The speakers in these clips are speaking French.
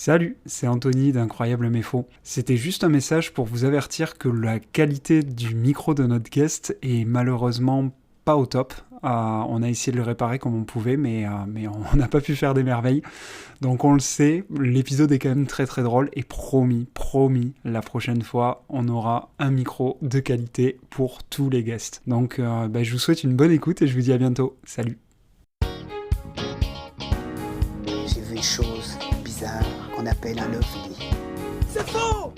Salut, c'est Anthony d'Incroyable mais Faux. C'était juste un message pour vous avertir que la qualité du micro de notre guest est malheureusement pas au top. On a essayé de le réparer comme on pouvait, mais on n'a pas pu faire des merveilles. Donc on le sait, l'épisode est quand même très très drôle et promis, la prochaine fois, on aura un micro de qualité pour tous les guests. Donc je vous souhaite une bonne écoute et je vous dis à bientôt. Salut. J'ai vu une chose bizarre qu'on appelle un ovni. C'est faux!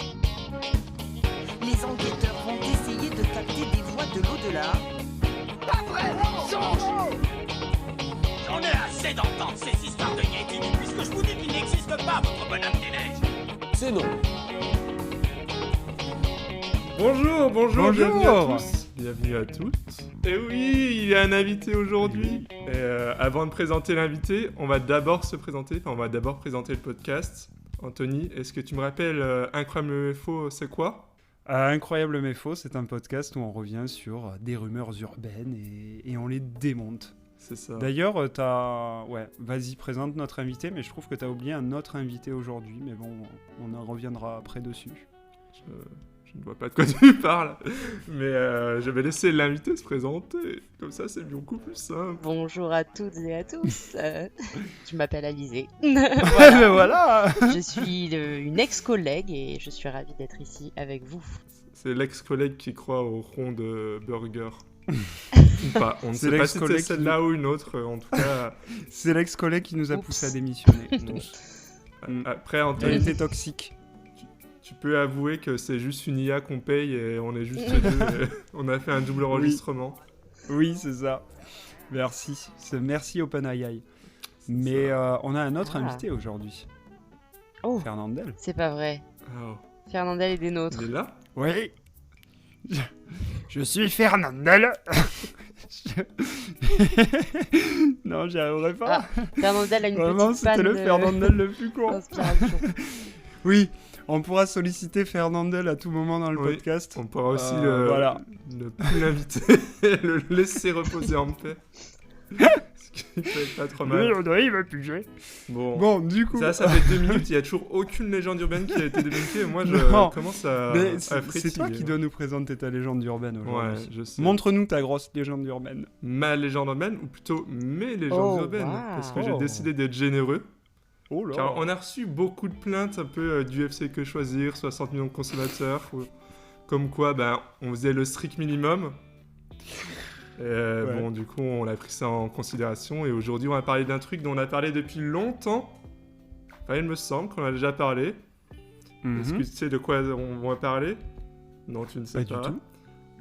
Les enquêteurs vont essayer de capter des voix de l'au-delà. Pas vrai, mensonge! J'en ai assez d'entendre ces histoires de Yeti, puisque je vous dis qu'il n'existe pas, votre bonhomme des neiges. C'est non. Bonjour, bienvenue à tous. Bienvenue à toutes. Et oui, il y a un invité aujourd'hui. Et avant de présenter l'invité, on va d'abord présenter le podcast. Anthony, est-ce que tu me rappelles Incroyable mais Faux, c'est quoi? Incroyable mais Faux, c'est un podcast où on revient sur des rumeurs urbaines et on les démonte. C'est ça. D'ailleurs, vas-y, présente notre invité, mais je trouve que tu as oublié un autre invité aujourd'hui, mais bon, on en reviendra après dessus. Je ne vois pas de quoi tu parles, mais je vais laisser l'invité se présenter. Comme ça, c'est beaucoup plus simple. Bonjour à toutes et à tous. Je m'appelle Alizée. Voilà. Je suis une ex-collègue et je suis ravie d'être ici avec vous. C'est l'ex-collègue qui croit au rond de burger. Pas, on ne C'est sait pas si c'est l'ex-collègue celle-là ou une autre, en tout cas. C'est l'ex-collègue qui nous a poussé à démissionner. Après, Anthony, Elle était toxique. tu peux avouer que c'est juste une IA qu'on paye et on est juste deux. On a fait un double enregistrement. Oui, c'est ça. Merci OpenAI. Mais on a un autre invité aujourd'hui. Oh, Fernandel. c'est pas vrai. Oh. Fernandel est des nôtres. Il est là? Oui. Je suis Fernandel. Non, j'y arriverai pas. Fernandel a une Vraiment, petite c'était panne le Fernandel le plus con. d'inspiration. Oui, on pourra solliciter Fernandel à tout moment dans le Oui. podcast. On pourra aussi ne plus l'inviter et le laisser reposer en paix. Ce qui peut être pas trop mal. Il va plus jouer. Bon, Du coup... ça fait 2 minutes, il n'y a toujours aucune légende urbaine qui a été débunkée. Moi, je Non. commence à Mais frétiller. c'est toi qui dois nous présenter ta légende urbaine Ouais, aujourd'hui. je sais. Montre-nous ta grosse légende urbaine. Ma légende urbaine, ou plutôt mes légendes Oh, urbaines. wow. Parce que j'ai décidé d'être généreux. Oh là. Car on a reçu beaucoup de plaintes un peu du UFC Que Choisir, 60 millions de consommateurs, comme quoi on faisait le strict minimum. Bon, du coup, on a pris ça en considération et aujourd'hui, on va parler d'un truc dont on a parlé depuis longtemps. Enfin, il me semble qu'on a déjà parlé. Est-ce que tu sais de quoi on va parler? Non, tu ne sais Pas pas. du tout.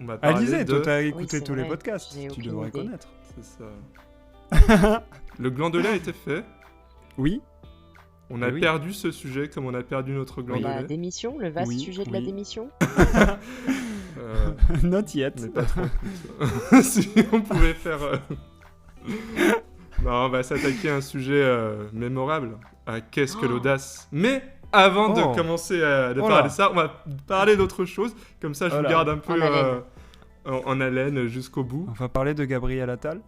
On va parler Alizée, toi t'as écouté c'est tous les vrai, podcasts. j'ai Tu aucune devrais idée. connaître. C'est ça. Le glandelet a été fait. Oui. On a Eh oui. perdu ce sujet comme on a perdu notre La glandelet. démission, le vaste Oui, sujet de la oui. démission. Not yet. Mais pas trop. écoute. Si on pouvait faire... Non, on va s'attaquer à un sujet mémorable. À qu'est-ce que l'audace. Mais avant de commencer de parler de ça, on va parler d'autre chose. Comme ça, je vous garde un peu En haleine. en haleine jusqu'au bout. On va parler de Gabriel Attal.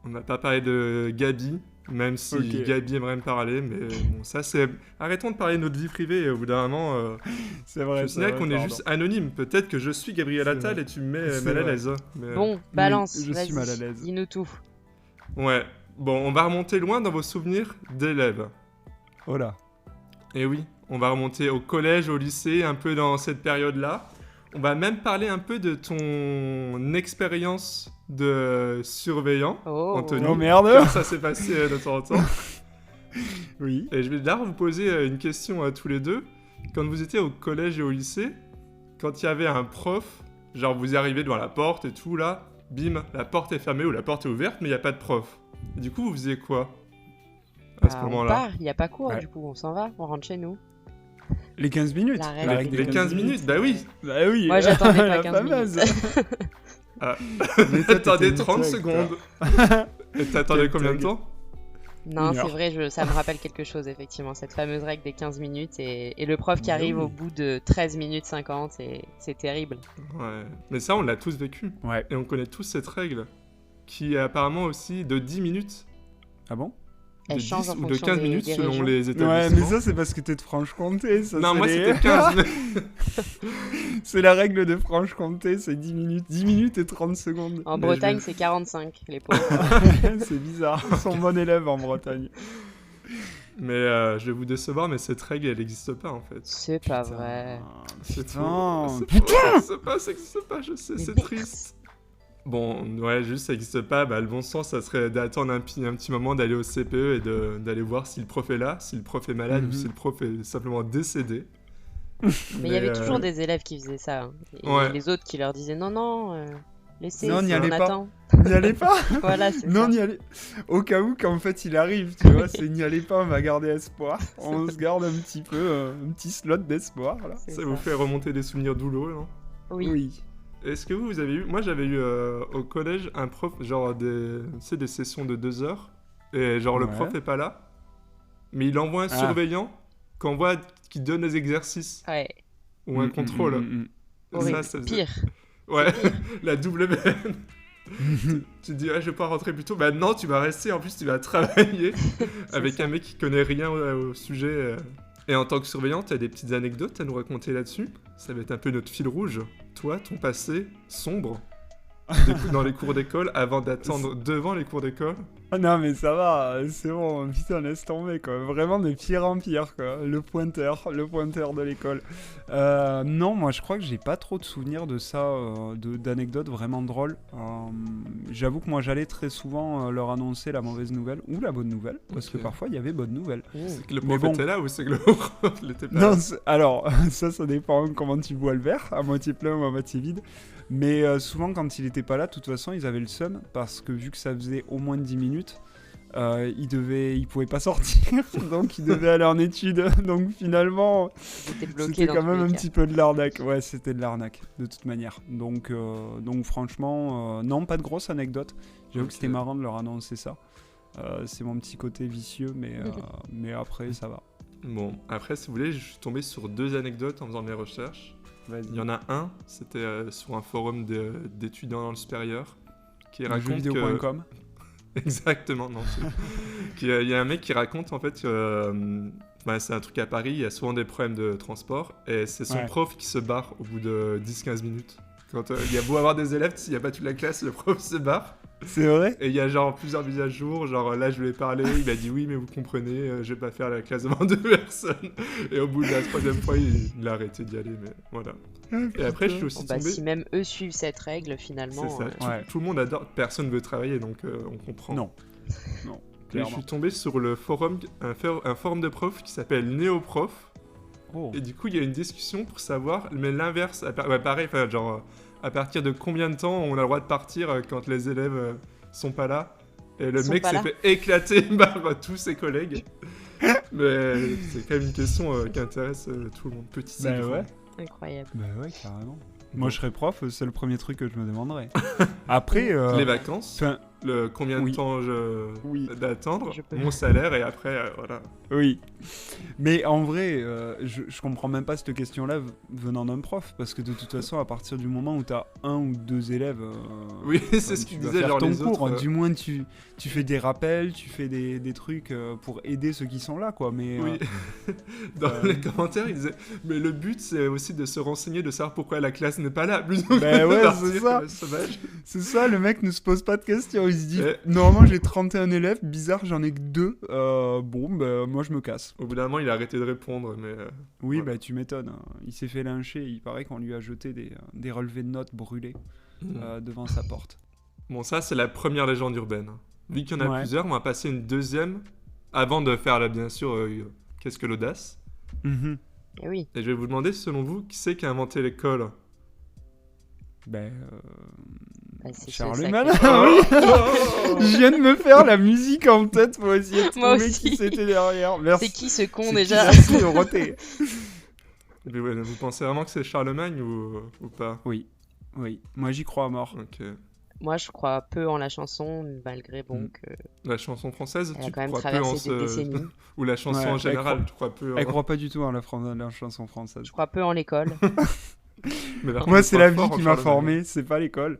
On n'a pas parlé de Gabi, même si Ok. Gabi aimerait me parler. Mais bon, ça c'est... Arrêtons de parler de notre vie privée et au bout d'un moment... C'est vrai. je signale qu'on est juste anonyme. Peut-être que je suis Gabriel C'est Attal vrai. et tu me mets C'est mal à vrai. l'aise. Mais... Bon, balance, je vas-y. suis mal à l'aise. Dis-nous tout. Ouais. Bon, on va remonter loin dans vos souvenirs d'élèves. Oh là. Et oui, on va remonter au collège, au lycée, un peu dans cette période-là. On va même parler un peu de ton expérience de surveillant, Oh. Anthony. Oh merde. Comme ça s'est passé de temps en temps. Oui. Et je vais d'abord vous poser une question à tous les deux. Quand vous étiez au collège et au lycée, quand il y avait un prof, genre vous arrivez devant la porte et tout là, bim, la porte est fermée ou la porte est ouverte, mais il n'y a pas de prof. Et du coup, vous faisiez quoi à ce On moment-là? part, il n'y a pas cours, Ouais. du coup, on s'en va, on rentre chez nous. Les 15 minutes. La règle. La règle Les des 15 minutes, bah oui. Bah oui. Moi, j'attendais pas la 15 fameuse. minutes. Mais toi, T'attendais t'étais 30 une secondes. Et t'attendais combien de temps? Non, Une c'est heure. vrai, ça me rappelle quelque chose, effectivement, cette fameuse règle des 15 minutes et le prof qui Bah arrive oui. au bout de 13 minutes 50, c'est terrible. Ouais. Mais ça, on l'a tous vécu. Ouais. Et on connaît tous cette règle, qui est apparemment aussi de 10 minutes. Ah bon? Elle de change 10 en ou de fonction 15 des- minutes des selon régions. les établissements. Ouais, mais ça, c'est parce que t'es de Franche-Comté. Ça, Non, c'est moi les- c'était 15. C'est la règle de Franche-Comté, c'est 10 minutes. 10 minutes et 30 secondes. En Mais Bretagne, je c'est 45, les pauvres. C'est bizarre. Ils sont bons élèves en Bretagne. Mais je vais vous décevoir, mais cette règle, elle n'existe pas en fait. C'est pas vrai. C'est Putain, faux. C'est putain. faux, ça existe pas, je sais, Mais c'est merde. triste. Bon, ouais, juste ça existe pas. Bah, le bon sens, ça serait d'attendre un petit moment, d'aller au CPE et d'aller voir si le prof est là, si le prof est malade ou si le prof est simplement décédé. Mais il y avait toujours des... des élèves qui faisaient ça. Hein. Et Ouais. les autres qui leur disaient non, laissez, Non, n'y on allez pas. attend. N'y allez pas. Voilà, c'est Non, ça. n'y allez. Au cas où qu'en fait il arrive, tu vois, c'est n'y allez pas, on va garder espoir. On se garde un petit peu, un petit slot d'espoir là. C'est Ça vous fait remonter des souvenirs douloureux, non? Oui. Est-ce que vous avez eu... Moi, j'avais eu au collège un prof, genre tu sais, des sessions de 2 heures, et genre le Ouais. prof est pas là, mais il envoie un surveillant qu'on voit qui donne les exercices, Ouais. ou un contrôle. Et Horrible. ça faisait- Pire. Ouais, la double peine. Tu te dis, ah, je vais pas rentrer plus tôt. Bah non, tu vas rester, en plus tu vas travailler avec ça. un mec qui connaît rien au sujet. Et en tant que surveillant, tu as des petites anecdotes à nous raconter là-dessus. Ça va être un peu notre fil rouge. Toi, ton passé sombre dans les cours d'école avant d'attendre devant les cours d'école. Ah non mais ça va, c'est bon, putain laisse tomber quoi, vraiment de pire en pire quoi, le pointeur de l'école. Non, moi je crois que j'ai pas trop de souvenirs de ça, d'anecdotes vraiment drôles. J'avoue que moi j'allais très souvent leur annoncer la mauvaise nouvelle ou la bonne nouvelle, parce que Ok. parfois il y avait bonne nouvelle. C'est que le Mais prof bon. était là ou c'est que le prof l'était pas Non, là. alors ça dépend comment tu bois le verre, à moitié plein ou à moitié vide. Mais souvent quand il était pas là, de toute façon ils avaient le seum, parce que vu que ça faisait au moins 10 minutes, il pouvait pas sortir, donc il devait aller en études. Donc finalement, J'étais bloqué c'était dans quand tous même les un cas. petit peu de l'arnaque. Ouais, c'était de l'arnaque, de toute manière. Donc franchement, non, pas de grosse anecdote. J'avoue que Ok. c'était marrant de leur annoncer ça. C'est mon petit côté vicieux, mais après, ça va. Bon, après, si vous voulez, je suis tombé sur 2 anecdotes en faisant mes recherches. Il y en a un, c'était sur un forum d'étudiants dans le supérieur qui raconte que... Jeuxvideo.com. Exactement, non. Il y a un mec qui raconte en fait que c'est un truc à Paris, il y a souvent des problèmes de transport et c'est son Ouais. prof qui se barre au bout de 10-15 minutes. Quand il y a beau avoir des élèves, s'il n'y a pas toute la classe, le prof se barre. C'est vrai? Et il y a genre plusieurs mises à jour, genre là je lui ai parlé, il m'a dit oui mais vous comprenez, je vais pas faire la classe devant 2 personnes. Et au bout de la 3e fois, il a arrêté d'y aller, mais voilà. Et après je suis aussi Bon, bah, tombé... si même eux suivent cette règle, C'est finalement. ça, Ouais. tout le monde adore, personne veut travailler donc on comprend. Non. Non. Et je Clairement. suis tombé sur le forum, un forum de profs qui s'appelle Néoprof. Oh. Et du coup, il y a une discussion pour savoir, mais l'inverse, pareil, enfin, genre, à partir de combien de temps on a le droit de partir quand les élèves sont pas là. Et le Sont mec pas s'est là. fait éclater par tous ses collègues. Mais c'est quand même une question qui intéresse tout le monde, petit et Bah grand. ouais. Incroyable. Bah ouais, carrément. Bon. Moi, je serais prof, c'est le premier truc que je me demanderais. Après, Les vacances, enfin, le combien oui. de temps Oui. d'attendre, Je peux. mon salaire, et après, voilà. oui. Mais en vrai, je comprends même pas cette question-là venant d'un prof, parce que de toute façon, à partir du moment où t'as 1 ou 2 élèves, Oui, c'est ce tu qu'il vas disait, faire genre ton les cours. autres. Du moins, tu fais des rappels, tu fais des trucs pour aider ceux qui sont là, quoi. Mais Oui. Dans les commentaires, il disait mais le but c'est aussi de se renseigner, de savoir pourquoi la classe n'est pas là. Plutôt que Bah de ouais, partir c'est ça. comme un sauvage. c'est ça, le mec ne se pose pas de questions. Il se dit, Ouais. normalement, j'ai 31 élèves, bizarre, j'en ai que 2. Bon, bah, moi, je me casse. Au bout d'un moment, il a arrêté de répondre, mais Oui, Voilà. bah tu m'étonnes. Il s'est fait lyncher. Il paraît qu'on lui a jeté des relevés de notes brûlés devant sa porte. bon, ça c'est la première légende urbaine. Vu qu'il y en a Ouais. plusieurs, on va passer une deuxième avant de faire là, bien sûr, qu'est-ce que l'audace. Mhm. Et oui. Et je vais vous demander, selon vous, qui c'est qui a inventé l'école? Bah, c'est Charlemagne. ce sacré- Ah oui. Oh Je viens de me faire la musique en tête pour essayer de Moi trouver aussi. qui c'était derrière. Merci. C'est qui ce con C'est déjà qui ça, c'est Dorothée. Mais ouais, vous pensez vraiment que c'est Charlemagne ou pas? Oui, oui. Moi, j'y crois à mort. Ok. Moi, je crois peu en la chanson, malgré bon que La chanson française, elle a tu quand même crois peu en traversé des décennies. Ou la chanson Ouais, en elle général, croit- tu crois peu Elle en... croit pas du tout en la chanson française. Je crois peu en l'école. Mais par Moi, contre, c'est je la crois vie fort qui en m'a Charlemagne. formé, c'est pas l'école.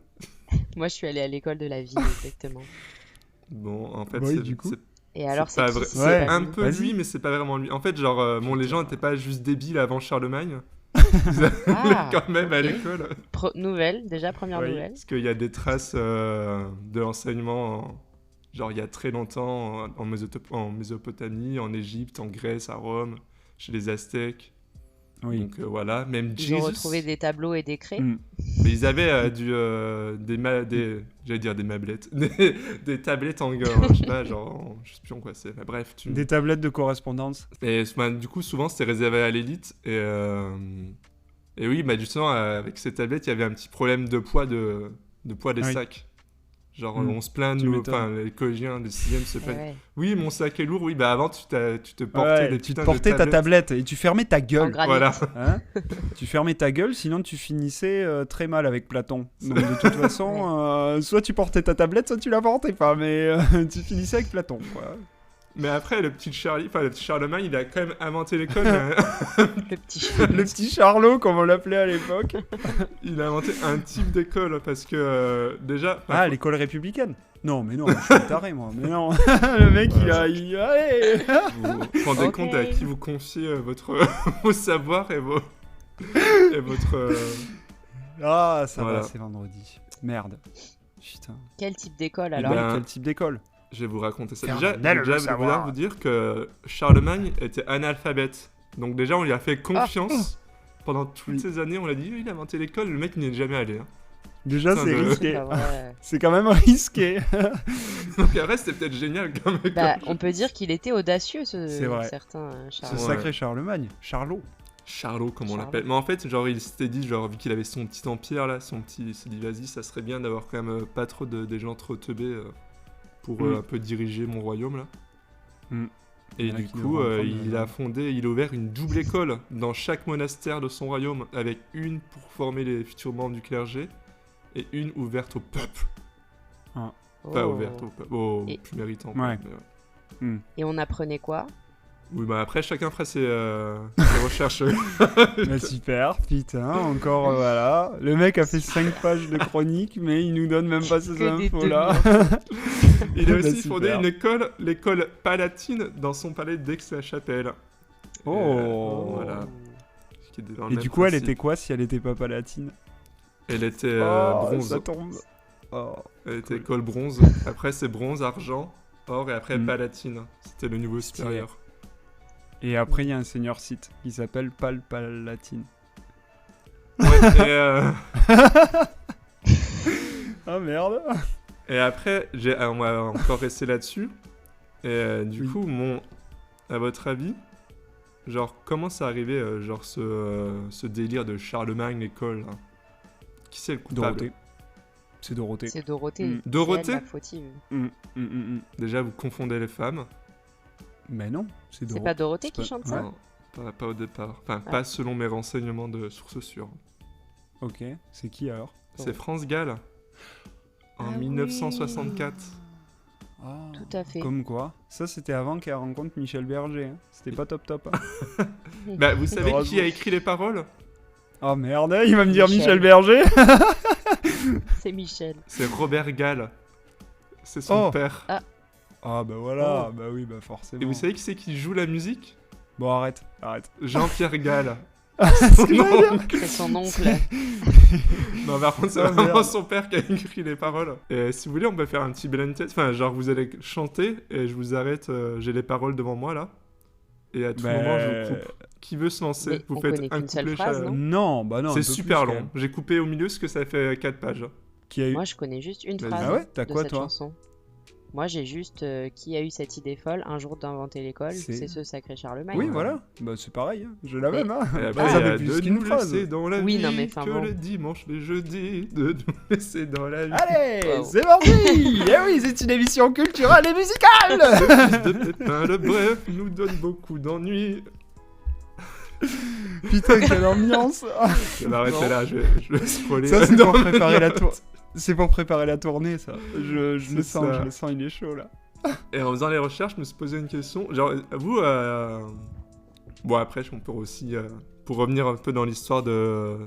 Moi, je suis allée à l'école de la vie, exactement. Bon, en fait, Oui, c'est du coup. Et alors, C'est pas c'est vrai. qui Ouais. C'est un peu Vas-y. lui, mais c'est pas vraiment lui. En fait, genre, les gens n'étaient pas juste débiles avant Charlemagne. Ils allaient Ah, quand même à ok. l'école. Nouvelle, déjà première Oui. nouvelle. Parce qu'il y a des traces de l'enseignement, genre il y a très longtemps, en Mésopotamie, en Égypte, en Grèce, à Rome, chez les Aztèques. Oui. Donc voilà, même Ils ont Jesus. retrouvé des tableaux et des craies. Mm. Mais ils avaient j'allais dire des mablettes, des tablettes je sais pas, genre, je sais plus en quoi c'est. Mais bref, Des tablettes de correspondance. Et du coup, souvent, c'était réservé à l'élite. Et oui, bah, justement, avec ces tablettes, il y avait un petit problème de poids, de poids des Oui. sacs. Genre, Mm. on se plaint, Tu m'étonnes. enfin, les collégiens de 6e se Eh plaignent. ouais. Oui, mon sac est lourd. Oui, bah avant, tu te portais Ouais, des tu putains te portais de ta tablettes. tablette et tu fermais ta En gueule. granit. Voilà. Hein tu fermais ta gueule, sinon tu finissais très mal avec Platon. Donc de toute façon, soit tu portais ta tablette, soit tu la portais pas, mais tu finissais avec Platon, quoi. Mais après, le petit Charlemagne, il a quand même inventé l'école. mais Le petit chien. Le petit Charlot, comme on l'appelait à l'époque. il a inventé un type d'école parce que déjà. Ah, l'école républicaine. Non, mais non, je suis taré, moi. Mais non, le mec, allez. Vous vous rendez Ok. compte à qui vous confiez vos savoirs et votre. Ah, ça Voilà. va, c'est vendredi. Merde. Putain. Quel type d'école Eh alors ben, Quel type d'école? Je vais vous raconter ça. Fernandel Déjà, veut je vais savoir. vous dire que Charlemagne était analphabète. Donc déjà, on lui a fait confiance. Pendant toutes Oui. ces années, on l'a dit, il a inventé l'école, le mec il n'y est jamais allé. Hein. Déjà, Putain c'est de- risqué. Pas vrai. C'est quand même risqué. Donc après, c'était peut-être génial comme école. Bah, on peut dire qu'il était audacieux, C'est vrai. certain Ce Charles. Ouais. sacré Charlemagne. Charlot. Charlot, comme on Charlot. l'appelle. Mais en fait, genre, il s'était dit, genre, vu qu'il avait son petit empire là, il s'est dit, vas-y, ça serait bien d'avoir quand même pas trop des gens trop teubés pour un peu diriger mon royaume là. Mm. Et Il y en a du qui coup, devront il prendre, il a ouvert une double école dans chaque monastère de son royaume, avec une pour former les futurs membres du clergé et une ouverte au peuple. Pas Oh. ouverte au peuple, aux Et- plus méritants. Ouais. Mais ouais. Et on apprenait quoi? Oui, bah après, chacun fera ses recherches. Bah, super, putain, encore voilà. Le mec a fait 5 pages de chronique, mais il nous donne même pas ces Que des infos là. Il a Bah, aussi fondé super. une école, l'école palatine, dans son palais d'Aix-la-Chapelle. Oh. Voilà. Qui est dans le Et même du coup, elle principe. était quoi si elle était pas palatine? Elle était Oh, bronze. ça tombe. Oh. Elle était Cool. école bronze. Après, c'est bronze, argent, or, et après, Mm. palatine. C'était le niveau Stylé. supérieur. Et après, il y a un seigneur site qui s'appelle Palatine. Ouais, Ah merde. et après, on va encore rester là-dessus. Et du Oui. coup, à votre avis, genre, comment ça arrivé, genre, ce délire de Charlemagne, l'école là Qui c'est le coupable Dorothée. C'est Dorothée. C'est Dorothée. Mm. C'est Dorothée elle, la fautive. Déjà, vous confondez les femmes. Mais non, c'est C'est Dorothée. pas Dorothée C'est qui pas- chante ça? Non, pas au départ. Enfin, Ah. pas selon mes renseignements de sources sûres. Ok, c'est qui alors? C'est France Gall. En Ah 1964. Ah, Tout à fait. Comme quoi. Ça, c'était avant qu'elle rencontre Michel Berger. Hein. C'était pas top. Hein. Bah, vous savez qui Heureusement. a écrit les paroles Oh merde, il va me dire Michel. Michel Berger. C'est Michel. C'est Robert Gall. C'est son Oh. père. Ah bah voilà, Oh. bah oui, bah forcément. Et vous savez qui c'est qui joue la musique Bon, arrête. Jean-Pierre Gall. C'est ce que j'allais dire. C'est son oncle. Non, par contre, c'est Oh, vraiment merde. son père qui a écrit les paroles. Et si vous voulez, on peut faire un petit blind test. Enfin, genre, vous allez chanter et je vous arrête. J'ai les paroles devant moi là. Et à tout Bah, moment, je vous coupe. Qui veut se lancer? Mais Vous on faites connaît un qu'une seule couplet phrase, chacun. non Non, bah non. un C'est peu super plus, quand long. même. J'ai coupé au milieu parce que ça fait 4 pages. Qui a eu Moi, je connais juste une Vas-y. phrase Ah ouais, t'as de quoi, cette toi chanson. Moi, j'ai juste qui a eu cette idée folle un jour d'inventer l'école. C'est- C'est ce sacré Charlemagne. Oui, voilà. Bah c'est pareil. Hein. Je la même. Hein. Et Bah, après, ça il y a fait plus de qu'une nous phrase. laisser dans la Oui, vie non, mais enfin que bon. le dimanche, les jeudis, de nous laisser dans la vie. Allez, Wow. c'est parti. Eh oui, c'est une émission culturelle et musicale. Le fils de Pépin le Bref nous donne beaucoup d'ennuis. Putain, quelle ambiance. Je vais m'arrêter là, je vais scroller. Ça, c'est dans pour mes préparer la notes. tournée. C'est pour préparer la tournée, ça. Je C'est le sens, ça. je le sens, il est chaud là. Et en faisant les recherches, je me suis posé une question. Genre, vous, bon après, on peut aussi, pour revenir un peu dans l'histoire de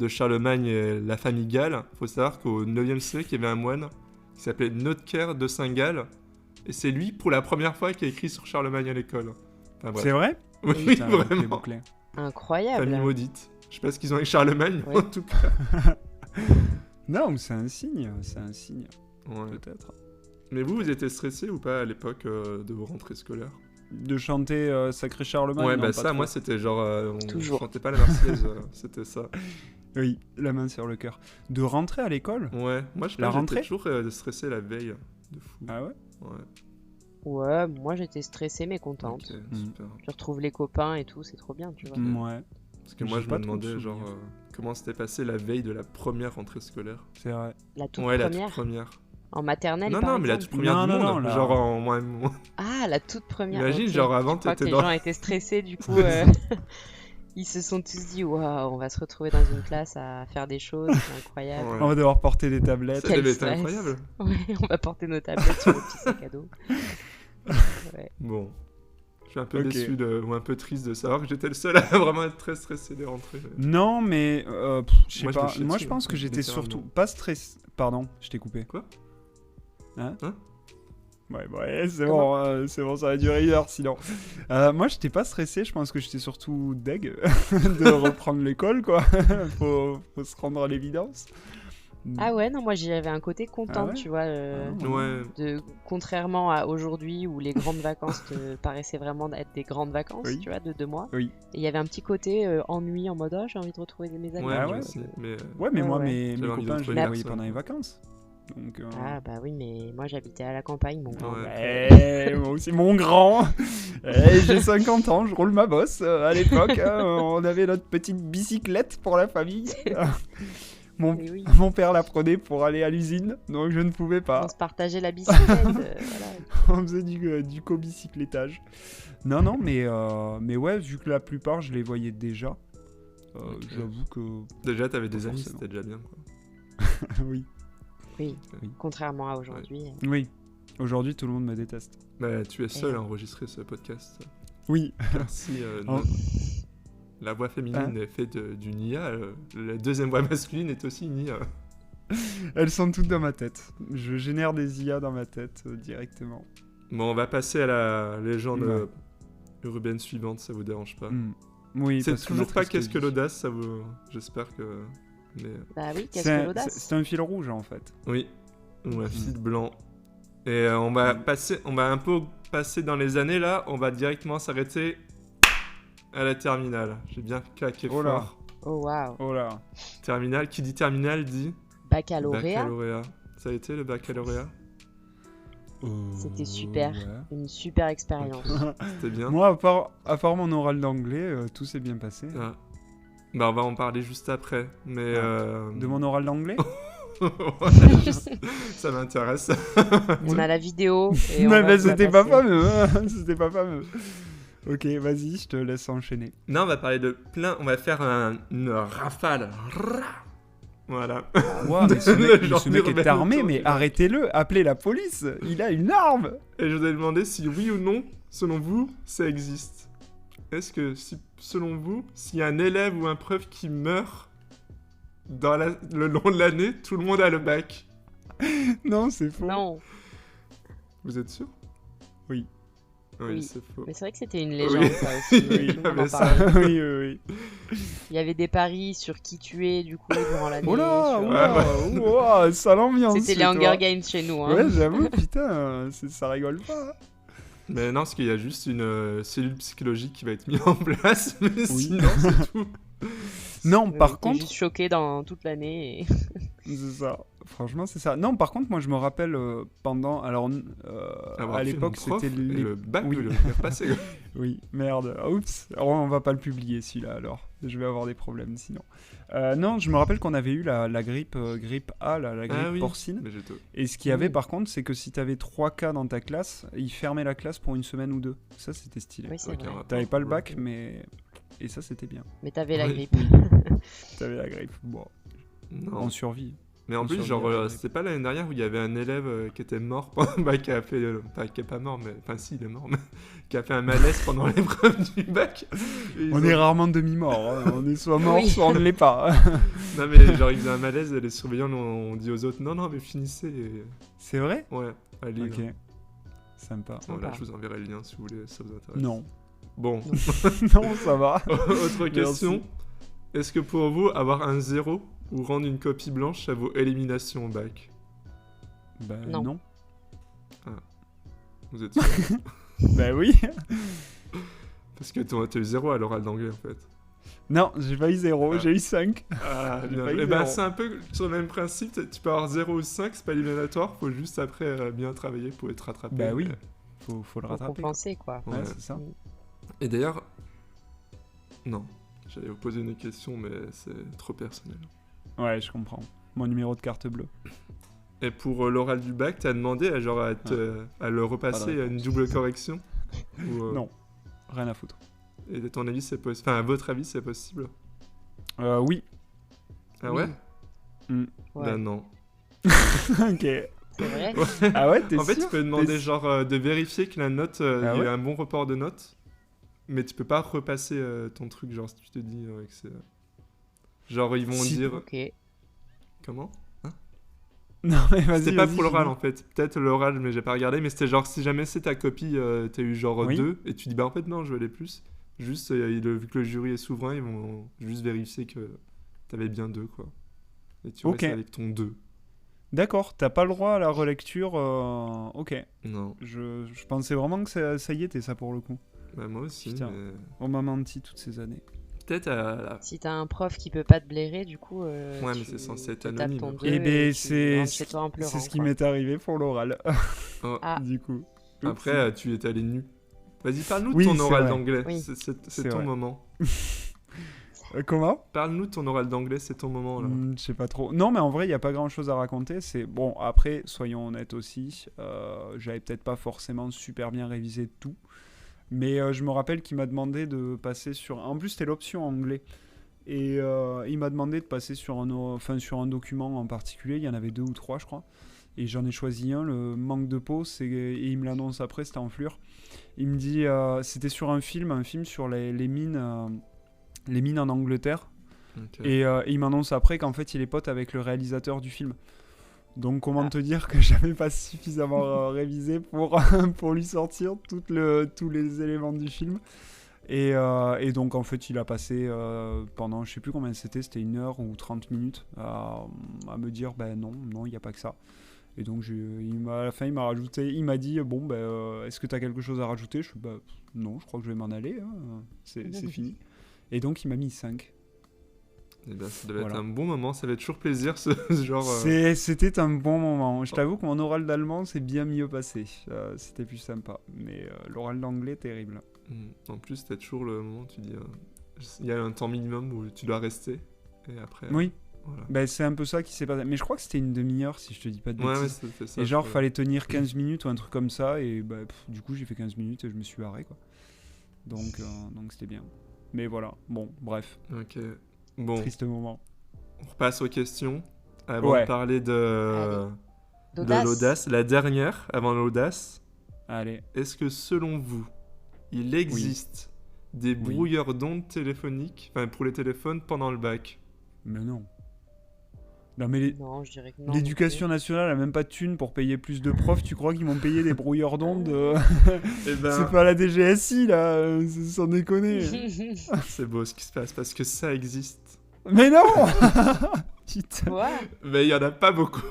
Charlemagne et la famille Gall, faut savoir qu'au 9e siècle, il y avait un moine qui s'appelait Notker de Saint-Gall. Et c'est lui, pour la première fois, qui a écrit sur Charlemagne à l'école. Enfin, bref. C'est vrai? Oui, Putain, t'es vraiment. bouclé. Incroyable. Famille maudite. Je sais pas ce qu'ils ont avec Charlemagne, Ouais. en tout cas. Non, c'est un signe, Ouais. peut-être. Mais vous étiez stressé ou pas à l'époque de vos rentrées scolaires? De chanter Sacré Charlemagne? Ouais, non, bah pas ça, trop. moi, c'était genre... on Toujours. chantait pas la Marseillaise, c'était ça. Oui, la main sur le cœur. De rentrer à l'école? Ouais, moi, je La pense que rentrée j'étais toujours stressé la veille. De fou. Ah ouais? Ouais, Ouais, moi j'étais stressée mais contente. ok, Mm. super. Je retrouve les copains et tout, c'est trop bien, tu vois. Ouais, Parce que moi, J'ai je pas me trop de demandais, genre, souvenirs. comment s'était passé la veille de la première rentrée scolaire. c'est vrai. La toute Ouais, la première, toute première. en maternelle Non, par non, mais la exemple. toute première Non, du non, monde. non, là. Genre, en Ah, la toute première. Imagine, ok. genre, avant, Je crois que t'étais les dans... gens étaient stressés, du coup, ils se sont tous dit, waouh, on va se retrouver dans une classe à faire des choses, c'est incroyable. Ouais. On va devoir porter des tablettes. Ça Quel devait être stress. incroyable. Ouais, on va porter nos tablettes sur le petit sac à dos. Ouais. Bon. Je suis un peu Ok. déçu ou un peu triste de savoir que j'étais le seul à vraiment être très stressé des rentrées. Non, mais je sais Moi, je me pas. chiais Moi, dessus, je pense hein, que j'étais littéralement. surtout pas stressé. Pardon, je t'ai coupé. Quoi? Hein? Hein? Ouais, c'est bon, ça va durer 1 heure sinon. Moi, j'étais pas stressé, je pense que j'étais surtout deg de reprendre l'école, quoi. faut se rendre à l'évidence. Ah ouais, non, moi j'avais un côté content, Ah ouais tu vois. Ouais. Contrairement à aujourd'hui où les grandes vacances te paraissaient vraiment être des grandes vacances, Oui. tu vois, de 2 mois. Oui. Et il y avait un petit côté ennui en mode, oh, j'ai envie de retrouver mes amis. Ouais, Ah moi ouais, aussi. Mais Ouais, mais Ouais, moi, ouais. mes J'avais envie de copains, je retrouver les voyais personne. pendant les vacances. Donc, Ah bah oui, mais moi j'habitais à la campagne, mon grand. Ouais. moi aussi, mon grand. J'ai 50 ans, je roule ma bosse. À l'époque, on avait notre petite bicyclette pour la famille. Mon, Et oui, mon père la prenait pour aller à l'usine, donc je ne pouvais pas. on se partageait la bicyclette. Voilà. On faisait du co-bicyclettage. Non, mais ouais, vu que la plupart, je les voyais déjà, Ok. j'avoue que... Déjà, t'avais des Pas amis, forcément. c'était déjà bien, quoi. oui. Oui, Oui. contrairement à aujourd'hui. Oui. Aujourd'hui, tout le monde me déteste. Bah, tu es seul à enregistrer ce podcast. Oui. Merci. Oh. La voix féminine est faite d'une IA. La deuxième voix masculine est aussi une IA. Elles sont toutes dans ma tête. Je génère des IA dans ma tête directement. Bon, on va passer à la légende Ouais. urbaine suivante, ça vous dérange pas. Hmm. Oui, C'est parce que toujours ma pas triste qu'est-ce que vie. l'audace, ça vous... J'espère que... Mais... Bah oui, qu'est-ce C'est que un- l'audace? c'est un fil rouge, en fait. Oui, ou un fil blanc. Et on va un peu passer dans les années là, on va directement s'arrêter à la terminale. J'ai bien claqué Oh là. fort. Oh waouh. Oh là. Terminale, qui dit terminale dit Baccalauréat, baccalauréat. Ça a été le baccalauréat? C'était super. ouais. une super expérience. C'était bien? Moi, à part mon oral d'anglais, tout s'est bien passé. Ah. Bah on va en parler juste après, mais... De mon oral d'anglais Ouais, ça m'intéresse. On a la vidéo. Et on Mais va ben, vous la c'était pas passer. fameux, hein. C'était pas fameux. Ok, vas-y, je te laisse enchaîner. Non, on va parler de plein... On va faire une rafale. Voilà. Wow, mais ce Le mec, genre ce mec est urbaine armé, autour mais du lac. arrêtez-le, appelez la police, il a une arme. Et je vous ai demandé si oui ou non, selon vous, ça existe. Est-ce que, selon vous, s'il y a un élève ou un prof qui meurt le long de l'année, tout le monde a le bac? Non, c'est faux. Non, Vous êtes sûr? Oui. Oui, Oui. c'est faux. mais c'est vrai que c'était une légende, Oui. ça aussi. Oui, Tout le monde mais en ça- parlait. oui. Il y avait des paris sur qui tuer, du coup, durant l'année. Oh là, sur- oula, sale ambiance. C'était les chez Hunger toi. Games chez nous. Hein. Ouais, j'avoue, putain, ça rigole pas. Mais non, parce qu'il y a juste une cellule psychologique qui va être mise en place, mais Oui. sinon, c'est tout. Non, On par était contre, juste choqués dans toute l'année. Et... c'est ça. Franchement, c'est ça. Non, par contre, moi, je me rappelle pendant. Alors, Avoir à fait l'époque, mon prof c'était et les. le bac, Oui. le faire passer. Oui, merde. Oups. Alors, on va pas le publier celui-là alors. Je vais avoir des problèmes sinon. Non, je me rappelle qu'on avait eu la grippe, grippe A, la grippe Ah oui. porcine. Mais j'ai tout. Et ce qu'il y avait par contre, c'est que si t'avais 3 cas dans ta classe, ils fermaient la classe pour 1 semaine ou 2. Ça, c'était stylé. Oui, c'est Ok, vrai. on va T'avais pas le voir. bac, mais. Et ça, c'était bien. Mais t'avais la Oui. grippe. T'avais la grippe. Bon, Non. on survit. Mais en On plus, survit genre, à la grippe. c'était pas l'année dernière où il y avait un élève qui était mort, bah, qui a fait, enfin, qui est pas mort, mais, enfin, si, il est mort, mais qui a fait un malaise pendant l'épreuve du bac. Et ils On ont- est rarement demi-mort. Hein. On est soit mort, Oui. soit on ne l'est pas. Non, mais genre, il faisait un malaise et les surveillants ont dit aux autres, non, mais finissez. Et... C'est vrai? Ouais, allez. Ok. Sympa. Voilà, Sympa. je vous enverrai le lien si vous voulez, ça vous intéresse. Non. Bon, Non, ça va. autre question. Est-ce que pour vous, avoir un 0 ou rendre une copie blanche, ça vaut élimination au bac? Bah Non. non. Vous êtes sûr? Bah oui. Parce que t'as eu 0 à l'oral d'anglais en fait. Non, j'ai pas eu 0, Ah. j'ai eu 5. Ah, J'ai bien pas eu joué. Eh ben, 0. c'est un peu sur le même principe. Tu peux avoir 0 ou 5, c'est pas éliminatoire. Faut juste après bien travailler pour être rattrapé. Bah oui. Mais- Faut le Pour rattraper. compenser, quoi. Ouais, Ouais. c'est ça. Et d'ailleurs, non, j'allais vous poser une question, mais c'est trop personnel. Ouais, je comprends. Mon numéro de carte bleue. Et pour l'oral du bac, t'as demandé à le repasser à une double correction ou, Non, rien à foutre. Et à ton avis, c'est possible? Enfin, à votre avis, c'est possible? Oui. Ah Oui. ouais? Ouais. Bah non. Ok. C'est vrai? Ah ouais, t'es En fait, sûr tu peux demander T'es- genre de vérifier que la note, il y a eu ouais un bon report de notes, mais tu peux pas repasser ton truc, genre si tu te dis que c'est... Genre ils vont Si. dire... Ok. Comment? Non, mais vas-y. C'était pas vas-y, pour l'oral finis. en fait, peut-être l'oral, mais j'ai pas regardé, mais c'était genre si jamais c'est ta copie, t'as eu genre Oui. 2, et tu dis bah en fait non, je veux les plus. Juste, vu que le jury est souverain, ils vont juste vérifier que t'avais bien 2 quoi. Et tu Ok. restes avec ton 2. D'accord, t'as pas le droit à la relecture. Ok. Non, Je pensais vraiment que ça y était, ça pour le coup. bah moi aussi, Putain. mais... On m'a menti toutes ces années. Peut-être à... Si t'as un prof qui peut pas te blairer, du coup. Ouais, mais c'est censé être tu tapes anonyme. ton après. deux Eh ben, tu c'est rentres chez toi en pleurant, c'est ce qui quoi. m'est arrivé pour l'oral. Oh. Ah. Du coup. Après, tu étais allé nu. Vas-y, parle-nous de Oui, ton c'est oral vrai. d'anglais. Oui. C'est C'est ton vrai. moment. Comment Parle-nous de ton oral d'anglais, c'est ton moment là. Je sais pas trop. Non, mais en vrai, il n'y a pas grand chose à raconter. C'est bon, après, soyons honnêtes aussi. J'avais peut-être pas forcément super bien révisé tout. Mais je me rappelle qu'il m'a demandé de passer sur. En plus, c'était l'option anglais. Et il m'a demandé de passer sur sur un document en particulier. Il y en avait 2 ou 3, je crois. Et j'en ai choisi un, le manque de peau. Et il me l'annonce après, c'était en FLUR. Il me dit. C'était sur un film sur les mines. Les mines en Angleterre. Ok. Et il m'annonce après qu'en fait il est pote avec le réalisateur du film. Donc comment te dire que j'avais pas suffisamment révisé pour lui sortir tous les éléments du film. Et donc en fait il a passé pendant je sais plus combien c'était 1 heure ou 30 minutes à me dire ben non il n'y a pas que ça. Et donc à la fin il m'a rajouté, il m'a dit bon est-ce que tu as quelque chose à rajouter? Je suis bah non, je crois que je vais m'en aller, hein. C'est fini. Et donc il m'a mis 5. Eh ben, ça devait Voilà. être un bon moment, ça fait toujours plaisir ce genre. C'était un bon moment. Je t'avoue que mon oral d'allemand s'est bien mieux passé. C'était plus sympa. Mais l'oral d'anglais, terrible. En plus, t'as toujours le moment où tu dis. Il y a un temps minimum où tu dois rester. Et après. Oui, Voilà. ben, c'est un peu ça qui s'est passé. Mais je crois que c'était une demi-heure, si je te dis pas de Ouais, bêtises. c'était ça. et genre, je crois. fallait tenir 15 minutes ou un truc comme ça. Et bah, du coup, j'ai fait 15 minutes et je me suis barré, quoi. Donc c'était bien. Mais voilà, bon, bref, Ok. Bon, triste moment. on repasse aux questions. Avant Ouais. de parler de D'audace. l'audace, la dernière avant l'audace. Allez, Est-ce que selon vous, il existe des brouilleurs d'ondes téléphoniques, enfin pour les téléphones pendant le bac? mais non. Non, mais Non, je dirais que non. l'éducation nationale a même pas de thunes pour payer plus de profs. Tu crois qu'ils m'ont payé des brouilleurs d'ondes Eh ben, C'est pas la DGSI là, sans déconner. c'est beau ce qui se passe parce que ça existe. Mais non Putain. Ouais. Mais il y en a pas beaucoup.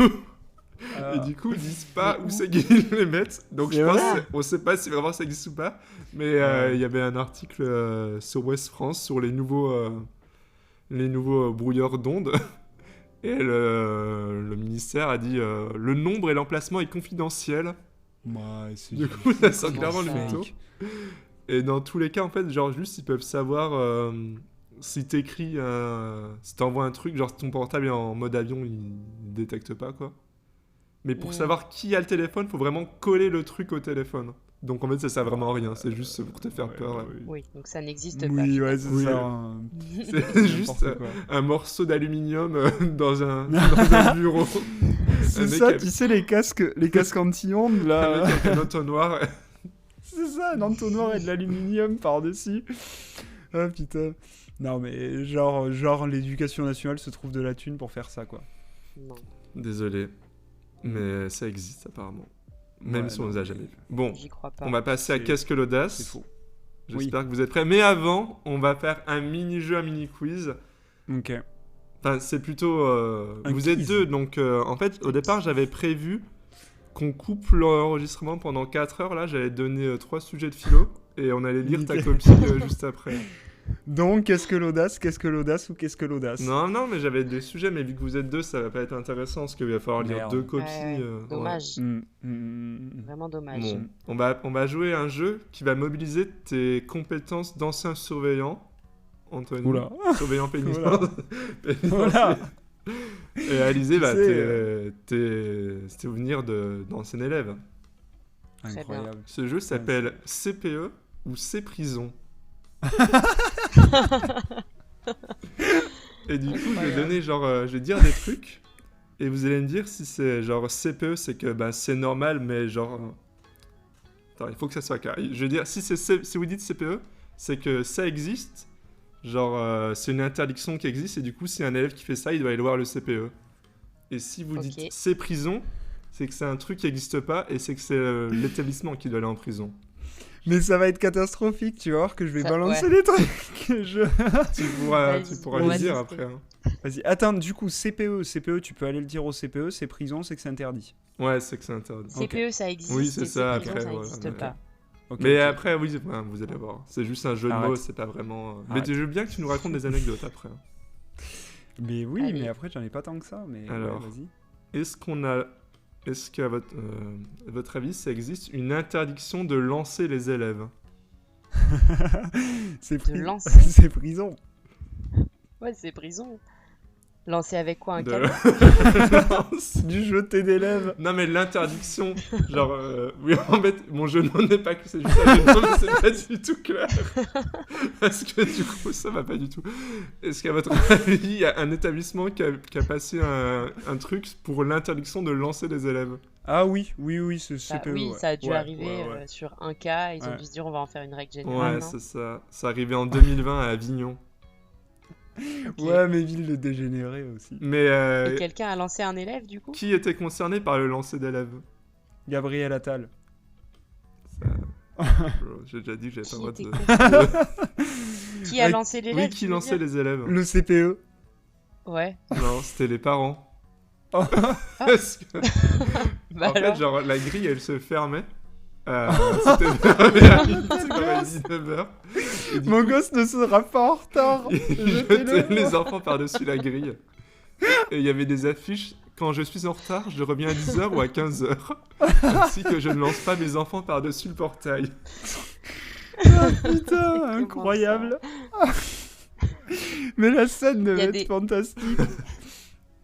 Ah. Et du coup, ils disent pas où c'est qu'ils les mettent. Donc C'est je pense, vrai on sait pas si vraiment ça existe ou pas. Mais Ouais. il y avait un article sur Ouest France sur les nouveaux brouilleurs d'ondes. Et le ministère a dit le nombre et l'emplacement est confidentiel. Ouais, c'est Du coup, ça sent Comment clairement le ça mytho. Et dans tous les cas, en fait, genre juste ils peuvent savoir si t'écris, si t'envoies un truc, genre ton portable est en mode avion, il détecte pas quoi. Mais pour Mm. savoir qui a le téléphone, faut vraiment coller le truc au téléphone. Donc en fait, ça sert vraiment à rien, c'est juste pour te faire Ouais, peur. ouais, Oui, donc ça n'existe pas. Oui, ouais, c'est Oui. ça. hein. C'est juste N'importe quoi. un morceau d'aluminium dans un bureau. C'est Un mec ça, avec- tu sais, les casques anti-ondes Un là. mec avec un entonnoir. C'est ça, un entonnoir et de l'aluminium par-dessus. Ah putain. Non, mais genre l'éducation nationale se trouve de la thune pour faire ça, quoi. Non. Désolé, mais ça existe apparemment. même Ouais, si on non, les a jamais vus. Bon, J'y crois pas. on va passer à C'est- Qu'est-ce que C'est l'audace? faux. J'espère que vous êtes prêts. Mais avant, on va faire un mini-jeu, un mini-quiz. Ok. Enfin, c'est plutôt... Un vous êtes quiz. deux, donc en fait, au départ, j'avais prévu qu'on coupe l'enregistrement pendant 4 heures. Là, j'allais te donner 3 sujets de philo et on allait lire ta Nickel. copie juste après. Donc, qu'est-ce que l'audace ou qu'est-ce que l'audace? Non, mais j'avais des sujets, mais vu que vous êtes deux, ça va pas être intéressant parce qu'il va falloir lire Merde. 2 copies. Ouais, ouais. dommage. Mm. Vraiment dommage. Bon, on va jouer à un jeu qui va mobiliser tes compétences d'ancien surveillant, Anthony. Oula. Surveillant pénitentiaire. Voilà. Voilà. Et Alizé, Tu bah, sais, tes souvenirs d'ancien élève. Très bien. Incroyable. Ce jeu s'appelle CPE ou C-Prison. Et du coup, je vais donner je vais dire des trucs et vous allez me dire si c'est genre CPE, c'est que bah, c'est normal, mais attends, il faut que ça soit clair. Je veux dire, si vous dites CPE, c'est que ça existe, c'est une interdiction qui existe et du coup, si un élève qui fait ça, il doit aller voir le CPE. Et si vous Ok. dites C-Prison, c'est que c'est un truc qui n'existe pas et c'est que c'est l'établissement qui doit aller en prison. Mais ça va être catastrophique, tu vas voir que je vais Ça- balancer ouais. des trucs. Tu pourras On va le dire tester. après. Hein. Vas-y, attends, du coup, CPE, tu peux aller le dire au CPE, c'est prison, c'est que c'est interdit. Ouais, c'est que c'est interdit. Ok. CPE, ça existe. Oui, c'est et ça, C-Prison, après, ça voilà, n'existe ok. pas. Ok, Mais ok. après, oui, vous allez voir. C'est juste un jeu de Arrête. mots, c'est pas vraiment. Mais Arrête. je veux bien que tu nous racontes des anecdotes après. Mais oui, Allez. mais après, j'en ai pas tant que ça. Mais Alors. ouais, vas-y. Est-ce qu'à votre avis, ça existe une interdiction de lancer les élèves? C'est De lancer. c'est prison. Ouais, c'est prison. Lancer avec quoi, un De- canon? Du jeter d'élèves. Non, mais l'interdiction, oui, en fait, mon jeu de mots n'est pas que c'est juste un jeu de mots, mais c'est pas du tout clair. Parce que du coup, ça va pas du tout. Est-ce qu'à votre avis, il y a un établissement qui a passé un truc pour l'interdiction de lancer les élèves? Ah oui, c'est Bah, CPE. oui, ouais. ça a dû Ouais, arriver ouais. sur un cas. Ils ont Ouais. dû se dire on va en faire une règle générale. Ouais, non c'est ça. Ça arrivait en 2020 à Avignon. Ok. Ouais, mais ville de dégénérés aussi. Mais Et quelqu'un a lancé un élève du coup? qui était concerné par le lancer d'élèves? Gabriel Attal. J'ai déjà dit que j'avais pas le Qui droit était de... Qui a lancé l'élève? Oui, qui tu veux lançait dire les élèves? Le CPE. Ouais. Non, c'était les parents. Oh. Parce que, Bah en alors. fait, la grille, elle se fermait. C'était fermé à 19h. Mon gosse ne sera pas en retard. Il Jetez-le. jetait les enfants par-dessus la grille. Et il y avait des affiches. Quand je suis en retard, je reviens à 10h ou à 15h. Ainsi que je ne lance pas mes enfants par-dessus le portail. Putain, incroyable. Mais la scène Il y devait a être des- fantastique.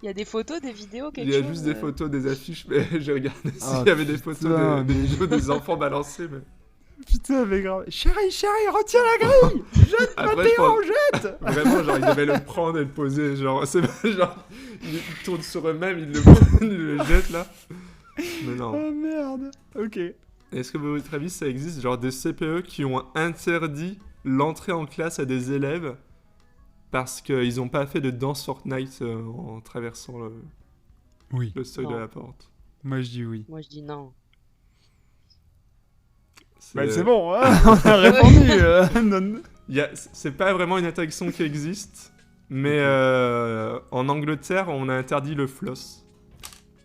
Il y a des photos, des vidéos, quelque Il y a chose juste des photos des affiches, mais j'ai regardé s'il Ah, y avait des photos putain, des mais- vidéos des enfants balancés. Mais... Putain, mais grave. Chérie, retiens la grille. Jette Après, je Mathéo, pense- jette. Vraiment, ils devaient le prendre et le poser. C'est pas ils tournent sur eux-mêmes, ils le jettent là. Mais non. Oh merde. Ok. Est-ce que, à votre avis, ça existe des CPE qui ont interdit l'entrée en classe à des élèves parce qu'ils n'ont pas fait de danse Fortnite en traversant Oui. le seuil de Non. la porte? Moi, je dis oui. Moi je dis non. C'est bon, hein, on a répondu. Non. C'est pas vraiment une interdiction qui existe, mais en Angleterre, on a interdit le floss.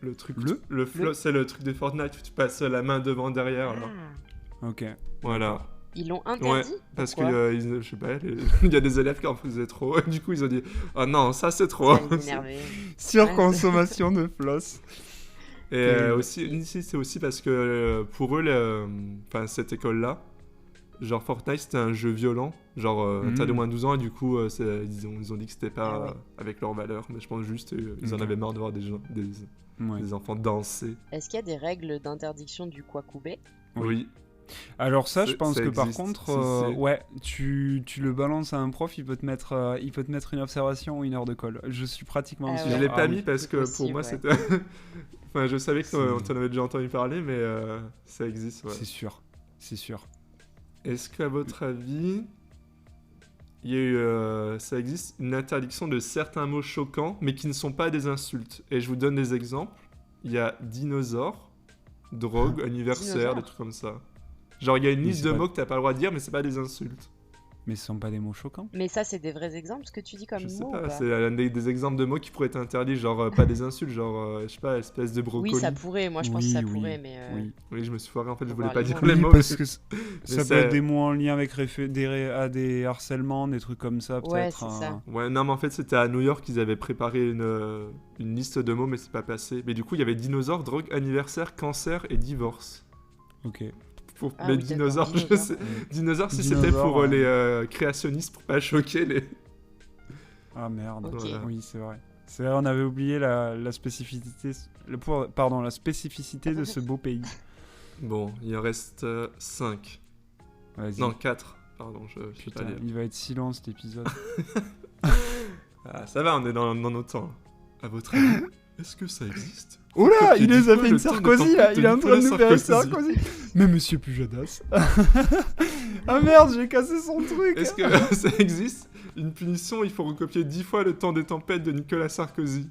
Le truc. Le floss, c'est le truc de Fortnite où tu passes la main devant, derrière. Là. Ok. Voilà. Ils l'ont Ouais, interdit? parce Pourquoi? que, je sais pas, il y a des élèves qui en faisaient trop. Du coup, ils ont dit, oh non, ça c'est trop. Ça les énervait. Surconsommation de floss. Et ici, c'est aussi parce que pour eux, cette école-là, Fortnite c'était un jeu violent, interdit au moins de 12 ans, et du coup, ils ont dit que c'était pas Ah ouais. avec leurs valeurs, mais je pense juste ils en avaient marre de voir Ouais. des enfants danser. Est-ce qu'il y a des règles d'interdiction du kwakubé? Oui. Alors ça, je pense ça que par existe, contre, si. ouais, tu le balances à un prof, il peut te mettre une observation ou une heure de colle. Je suis pratiquement Ah sûr. Je ouais. l'ai pas oui. mis parce c'est que pour possible, moi ouais. c'était... Enfin, je savais C'est- qu'on en avait déjà entendu parler, mais ça existe, ouais. C'est sûr, c'est sûr. Est-ce qu'à votre avis, il y a eu, ça existe une interdiction de certains mots choquants, mais qui ne sont pas des insultes? Et je vous donne des exemples. Il y a dinosaure, drogue, anniversaire, Dinosaure. des trucs comme ça. Genre, il y a une Mais liste c'est de pas- mots que t'as pas le droit de dire, mais c'est pas des insultes. Mais ce sont pas des mots choquants. Mais ça, c'est des vrais exemples, ce que tu dis comme Je sais mot ou pas, pas c'est des exemples de mots qui pourraient être interdits, genre pas des insultes, genre, je sais pas, espèce de brocoli. Oui, ça pourrait, moi je pense que ça pourrait, mais Oui. Oui, je me suis foiré, en fait, je Faut voulais voir pas les dire mots. les Oui, mots. parce que ça Mais peut être des mots en lien avec des harcèlements, des trucs comme ça, peut-être. Ouais, c'est ça. Ouais, non, mais en fait, c'était à New York qu'ils avaient préparé une liste de mots, mais c'est pas passé. Mais du coup, il y avait dinosaure, drogue, anniversaire, cancer et divorce. Ok. Ah mais oui, d'accord, dinosaure, je dinosaure. sais. Dinosaure, si Dinosaure, c'était pour ouais. les créationnistes, pour pas choquer les. Ah merde. Ok. Voilà. Oui, c'est vrai. C'est vrai, on avait oublié la spécificité, la spécificité de ce beau pays. Bon, il en reste 5. Vas-y. Non, 4. Pardon, je sais Putain, pas lire. il va être silent cet épisode. Ah, ça va, on est dans notre temps. À votre avis, est-ce que ça existe? Oh là, Copier il les a du fait coup une le temps de Sarkozy là, tempête il est en train de nous Nicolas faire Sarkozy. Sarkozy. Mais monsieur Pujadas. Ah merde, j'ai cassé son truc. Est-ce que ça existe? Une punition, il faut recopier 10 fois le temps des tempêtes de Nicolas Sarkozy.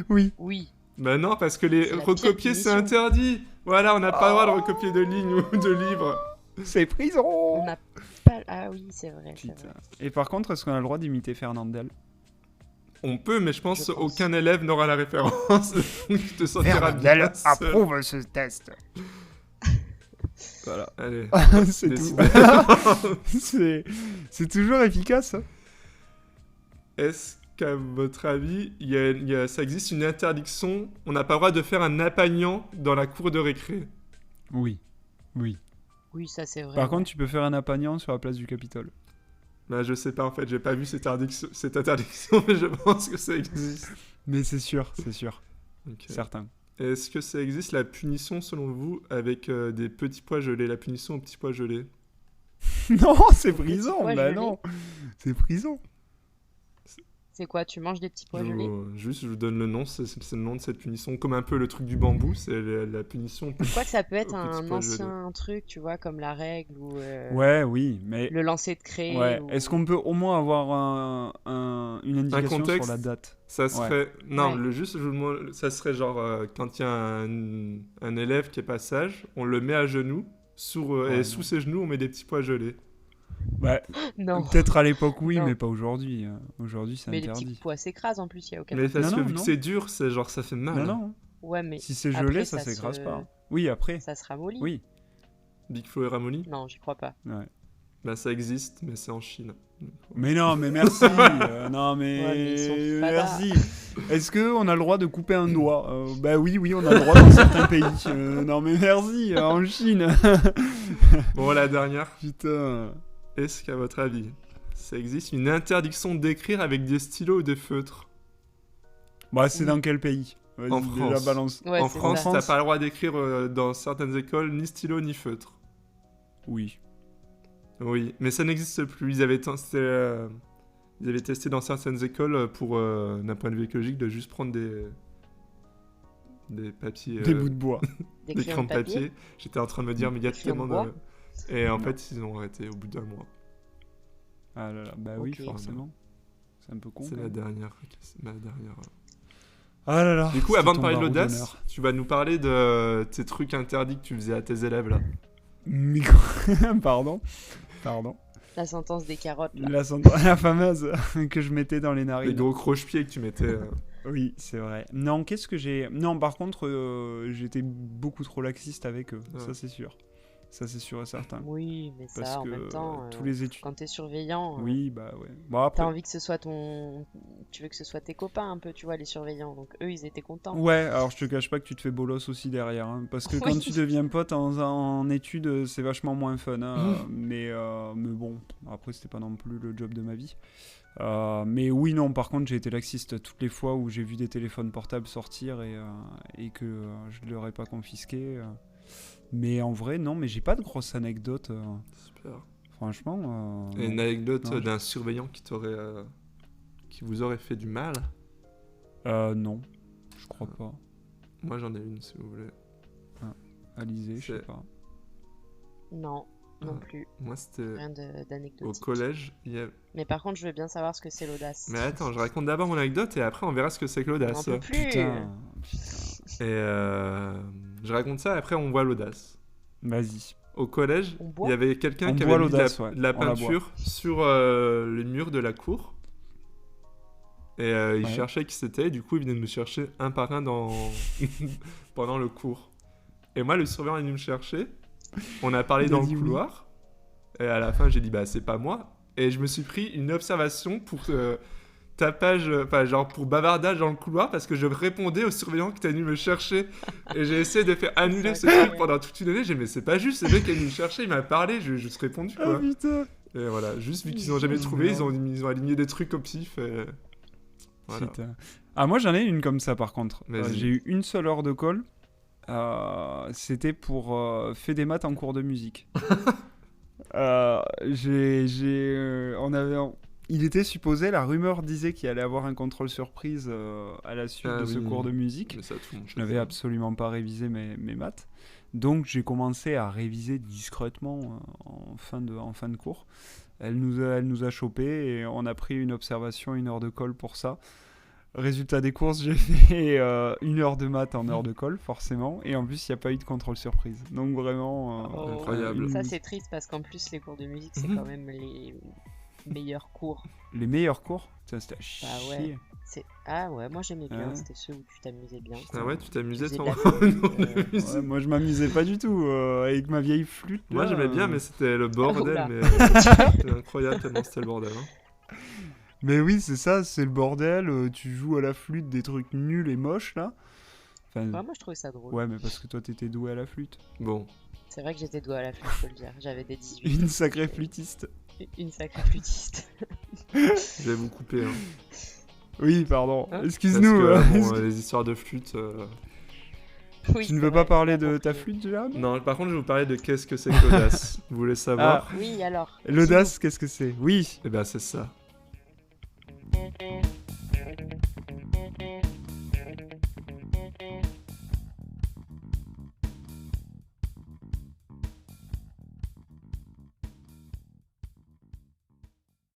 Oui. Oui. Bah non, parce que les C'est la pire recopier c'est punition. interdit. Voilà, on n'a pas le droit de recopier de lignes ou de livres. C'est prison. On n'a pas. Ah oui, c'est vrai. c'est Putain. vrai. Et par contre, est-ce qu'on a le droit d'imiter Fernandel? On peut, mais je pense Je pense. aucun élève n'aura la référence. Donc tu te sentiras bien seul. ce test. Voilà. Allez, C'est tout. décidément. C'est toujours efficace. Hein. Est-ce qu'à votre avis, ça existe une interdiction? On n'a pas le droit de faire un apagnant dans la cour de récré. Oui. Oui. Oui, ça c'est vrai. Par contre, tu peux faire un apagnant sur la place du Capitole. Bah je sais pas en fait, j'ai pas vu cette interdiction, mais je pense que ça existe. Mais c'est sûr, c'est sûr. Ok. Certain. Est-ce que ça existe la punition selon vous avec des petits pois gelés, la punition aux petits pois gelés? Non, c'est prison. pois Bah gelés. non. C'est prison. C'est quoi, tu manges des petits pois gelés? Juste, je vous donne le nom, c'est le nom de cette punition, comme un peu le truc du bambou, c'est la punition. Je crois que ça peut être Aux petits un pois ancien truc, tu vois, comme la règle ou Ouais, oui, mais le lancer de craie. ouais. ou- Est-ce qu'on peut au moins avoir une indication contexte sur la date? Ça serait... Non, Ouais. juste, je vous demande, ça serait genre, quand il y a un élève qui est pas sage, on le met à genoux, et non. sous ses genoux, on met des petits pois gelés. Bah, Non, peut-être à l'époque, oui, Non. mais pas aujourd'hui. Aujourd'hui, c'est mais les interdit. petits pois s'écrasent en plus, il y a aucun. Mais parce Non, que non, vu que non. c'est dur, c'est genre, ça fait mal. Non, non. Ouais, mais Si c'est après, gelé, ça ça s'écrase se- pas. Oui, après. ça se ramollit. Oui. Big Flo et Ramoli? Non, j'y crois pas. Ouais. Bah ça existe, mais c'est en Chine. Mais non, mais merci. Non, mais, Ouais, mais ils sont fadas. merci. Est-ce que on a le droit de couper un doigt? Bah oui, on a le droit dans certains pays. Non, mais merci. En Chine. Bon, la dernière. Putain. Est-ce qu'à votre avis, ça existe une interdiction d'écrire avec des stylos ou des feutres? Bah, c'est Oui. dans quel pays? Vas-y, En déjà, France. balance. Ouais, En c'est France, ça. t'as pas le droit d'écrire dans certaines écoles ni stylo ni feutre. Oui. Oui, mais ça n'existe plus. Ils avaient testé dans certaines écoles pour, d'un point de vue écologique, de juste prendre des papiers, Des bouts de bois. Des des crayons crayons de de papier. papier. J'étais en train de me dire, mais il y a Des crayons tellement de bois. de... Et en fait, ils ont arrêté au bout d'un mois. Ah là là, bah oui, Ok. forcément. C'est un peu con. C'est quand la même. dernière. Ma dernière. Ah là là. Du coup, c'était avant de ton parler de barreau l'audace, d'honneur. tu vas nous parler de tes trucs interdits que tu faisais à tes élèves là. Micro. Pardon. La sentence des carottes, là. La fameuse que je mettais dans les Les narines. gros croche-pieds que tu mettais. Oui, c'est vrai. Non, qu'est-ce que j'ai... Non, par contre, j'étais beaucoup trop laxiste avec eux. Ouais. Ça, c'est sûr. Ça, c'est sûr et certain. Oui, mais Parce ça, en que même temps, tous les études... quand t'es surveillant, Oui, bah ouais. Bon, t'as après... envie que ce soit tu veux que ce soit tes copains un peu, tu vois, les surveillants. Donc eux, ils étaient contents. Ouais, alors je te cache pas que tu te fais bolos aussi derrière. Hein, parce que quand Oui. tu deviens pote en études, c'est vachement moins fun. Hein, mais bon, après, c'était pas non plus le job de ma vie. Mais oui, non, par contre, j'ai été laxiste toutes les fois où j'ai vu des téléphones portables sortir et que je leur ai pas confisqué. Mais en vrai, non, mais j'ai pas de grosses anecdotes. Super. Franchement. Et une non. anecdote Non, d'un surveillant qui vous aurait fait du mal? Non, je crois pas. Moi j'en ai une si vous voulez. Alizé, je sais C'est- pas. Non, non Ah. plus. Moi c'était Rien au d'anecdotique. collège. Mais par contre, je veux bien savoir ce que c'est l'audace. Mais attends, je raconte d'abord mon anecdote et après on verra ce que c'est que On l'audace. peut plus. Putain. Et je raconte ça, après on voit l'audace. Vas-y. Au collège, On boit il y avait quelqu'un On qui boit avait mis l'audace, ouais. de la On la boit. peinture sur les murs de la cour. Et il Ouais. cherchait qui c'était, et du coup il venait de me chercher un par un pendant le cours. Et moi, le surveillant est venu me chercher, on a parlé Il a dans le dit oui. couloir, et à la fin j'ai dit bah c'est pas moi. Et je me suis pris une observation pour tapage, enfin genre pour bavardage dans le couloir, parce que je répondais au surveillant qui était venu me chercher. Et j'ai essayé de faire annuler ce truc pendant toute une année. J'ai dit mais c'est pas juste, c'est le mec qui est venu me chercher, il m'a parlé, je lui ai juste répondu Ah quoi. putain. Et voilà, juste vu qu'ils n'ont jamais trouvé, ils ont aligné des trucs au pif. Et... Voilà. Putain. Ah, moi j'en ai une comme ça par contre. Vas-y. J'ai eu une seule heure de colle. C'était pour faire des maths en cours de musique. Il était supposé, la rumeur disait qu'il allait avoir un contrôle surprise à la suite Ah de ce oui. cours de musique. Mais ça, tout le monde Je fait n'avais ça. absolument pas révisé mes maths. Donc j'ai commencé à réviser discrètement en fin de cours. Elle nous a chopés et on a pris une observation, une heure de colle pour ça. Résultat des courses, j'ai fait une heure de maths en heure de colle, forcément. Et en plus, il n'y a pas eu de contrôle surprise. Donc vraiment... Oh, Incroyable. Ça, c'est triste parce qu'en plus, les cours de musique, c'est quand même les meilleurs cours. Les meilleurs cours, ça c'était à Bah chier. ouais. Ah ouais, moi j'aimais bien, Ouais. c'était ceux où tu t'amusais bien. Ah ouais, tu t'amusais faisais toi de la flûte, Ouais, moi je m'amusais pas du tout avec ma vieille flûte. Moi là, j'aimais bien, mais c'était le bordel. Oula. Mais c'était incroyable tellement c'était le bordel. Hein. Mais oui, c'est ça, c'est le bordel. Tu joues à la flûte des trucs nuls et moches là. Enfin, Ouais, moi je trouvais ça drôle. ouais, mais parce que toi t'étais doué à la flûte. Bon, C'est vrai que j'étais douée à la flûte, faut le dire. J'avais des 18. Une sacrée flûtiste. Une sacrée flûtiste. je vais vous couper. Hein. Oui, pardon. Hein Excuse-nous. Parce que, excuse- bon, les histoires de flûte. Oui, Tu ne c'est veux vrai, pas parler c'est de pas ta pour flûte, Jérôme? Non, par contre, je vais vous parler de qu'est-ce que c'est que l'audace. Vous voulez savoir? tout. Oui, alors. L'audace, qu'est-ce que c'est? Oui. Eh ben, c'est ça.